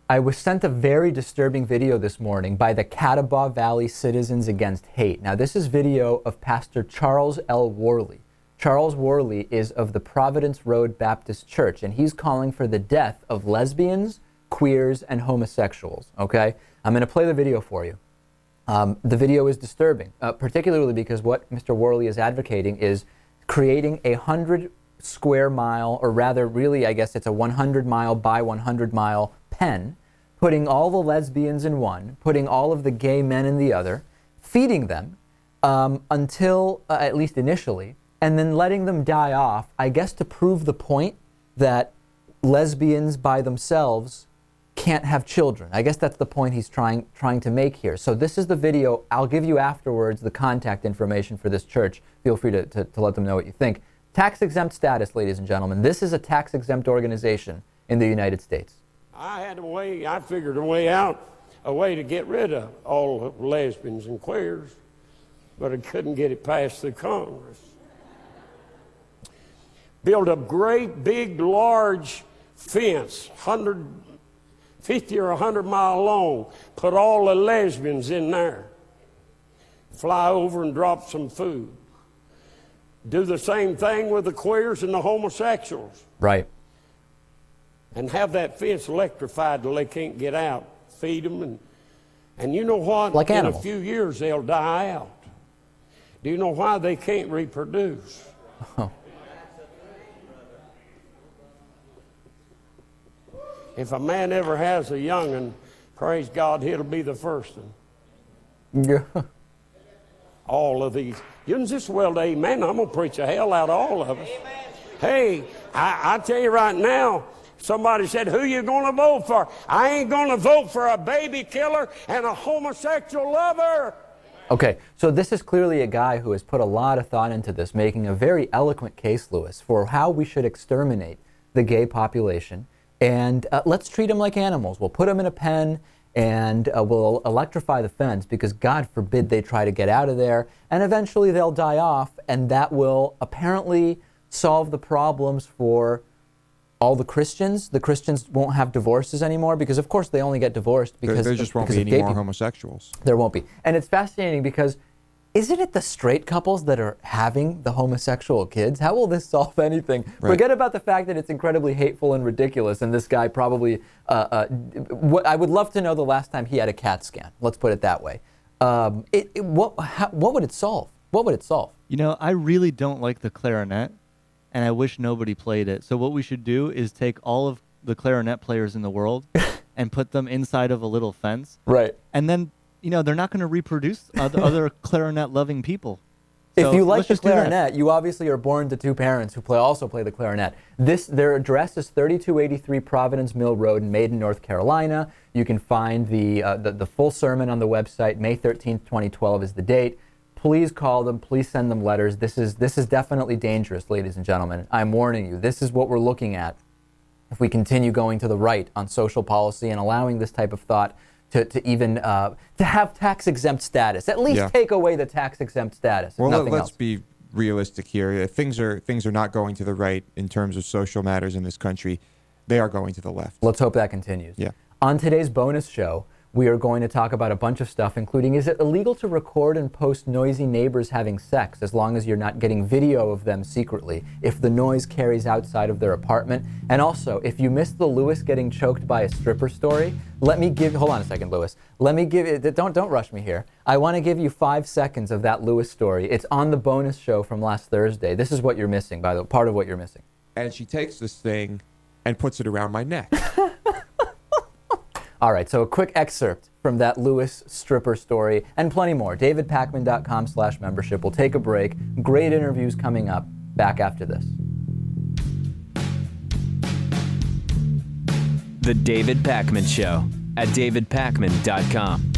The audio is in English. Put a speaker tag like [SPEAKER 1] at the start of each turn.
[SPEAKER 1] I was sent a very disturbing video this morning by the Catawba Valley Citizens Against Hate. Now, this is video of Pastor Charles L. Worley. Charles Worley is of the Providence Road Baptist Church, and he's calling for the death of lesbians, queers, and homosexuals, okay? I'm going to play the video for you. The video is disturbing, particularly because what Mr. Worley is advocating is creating a 100-square-mile, or rather, really, I guess it's a 100-mile by 100-mile pen, putting all the lesbians in one, putting all of the gay men in the other, feeding them until, at least initially, and then letting them die off, I guess to prove the point that lesbians by themselves can't have children. I guess that's the point he's trying to make here. So this is the video. I'll give you afterwards the contact information for this church. Feel free to let them know what you think. Tax-exempt status, ladies and gentlemen. This is a tax-exempt organization in the United States.
[SPEAKER 2] I figured a way out, a way to get rid of all the lesbians and queers, but I couldn't get it passed through Congress. Build a great, big, large fence, 150 or 100 mile long, put all the lesbians in there, fly over and drop some food. Do the same thing with the queers and the homosexuals.
[SPEAKER 1] Right.
[SPEAKER 2] And have that fence electrified till they can't get out. Feed them, and you know what?
[SPEAKER 1] Like animals.
[SPEAKER 2] In a few years, they'll die out. Do you know why they can't reproduce?
[SPEAKER 1] Oh.
[SPEAKER 2] If a man ever has a young'un, praise God, he'll be the first one.
[SPEAKER 1] Yeah.
[SPEAKER 2] All of these. You just well, amen. I'm going to preach the hell out of all of us. Amen. Hey, I tell you right now, somebody said, who you going to vote for? I ain't going to vote for a baby killer and a homosexual lover.
[SPEAKER 1] Okay, so this is clearly a guy who has put a lot of thought into this, making a very eloquent case, Lewis, for how we should exterminate the gay population. And let's treat them like animals. We'll put them in a pen and we'll electrify the fence because God forbid they try to get out of there. And eventually they'll die off, and that will apparently solve the problems for all the Christians. The Christians won't have divorces anymore because, of course, they only get divorced because
[SPEAKER 3] there just won't be any more homosexuals.
[SPEAKER 1] There won't be. And it's fascinating because isn't it the straight couples that are having the homosexual kids? How will this solve anything? Right. Forget about the fact that it's incredibly hateful and ridiculous, and this guy probably, I would love to know the last time he had a CAT scan. Let's put it that way. What would it solve? What would it solve?
[SPEAKER 4] You know, I really don't like the clarinet, and I wish nobody played it. So what we should do is take all of the clarinet players in the world and put them inside of a little fence.
[SPEAKER 1] Right.
[SPEAKER 4] And then, you know, they're not going to reproduce other clarinet-loving people.
[SPEAKER 1] So if you like the clarinet, you obviously are born to two parents who also play the clarinet. Their address is 3283 Providence Mill Road in Maiden, North Carolina. You can find the full sermon on the website. May 13th, 2012 is the date. Please call them. Please send them letters. This is definitely dangerous, ladies and gentlemen. I'm warning you. This is what we're looking at if we continue going to the right on social policy and allowing this type of thought to have tax-exempt status. At least take away the tax-exempt status.
[SPEAKER 3] Well, let's be realistic here. If things are not going to the right in terms of social matters in this country, they are going to the left.
[SPEAKER 1] Let's hope that continues.
[SPEAKER 3] Yeah.
[SPEAKER 1] On today's bonus show, we are going to talk about a bunch of stuff, including, is it illegal to record and post noisy neighbors having sex as long as you're not getting video of them secretly, if the noise carries outside of their apartment? And also, if you missed the Lewis getting choked by a stripper story, hold on a second, Lewis. Let me give you, don't rush me here. I want to give you 5 seconds of that Lewis story. It's on the bonus show from last Thursday. This is what you're missing, by the way, part of what you're missing.
[SPEAKER 3] And she takes this thing and puts it around my neck.
[SPEAKER 1] All right, so a quick excerpt from that Lewis stripper story and plenty more. DavidPakman.com/membership. We'll take a break. Great interviews coming up. Back after this.
[SPEAKER 5] The David Pakman Show at DavidPakman.com.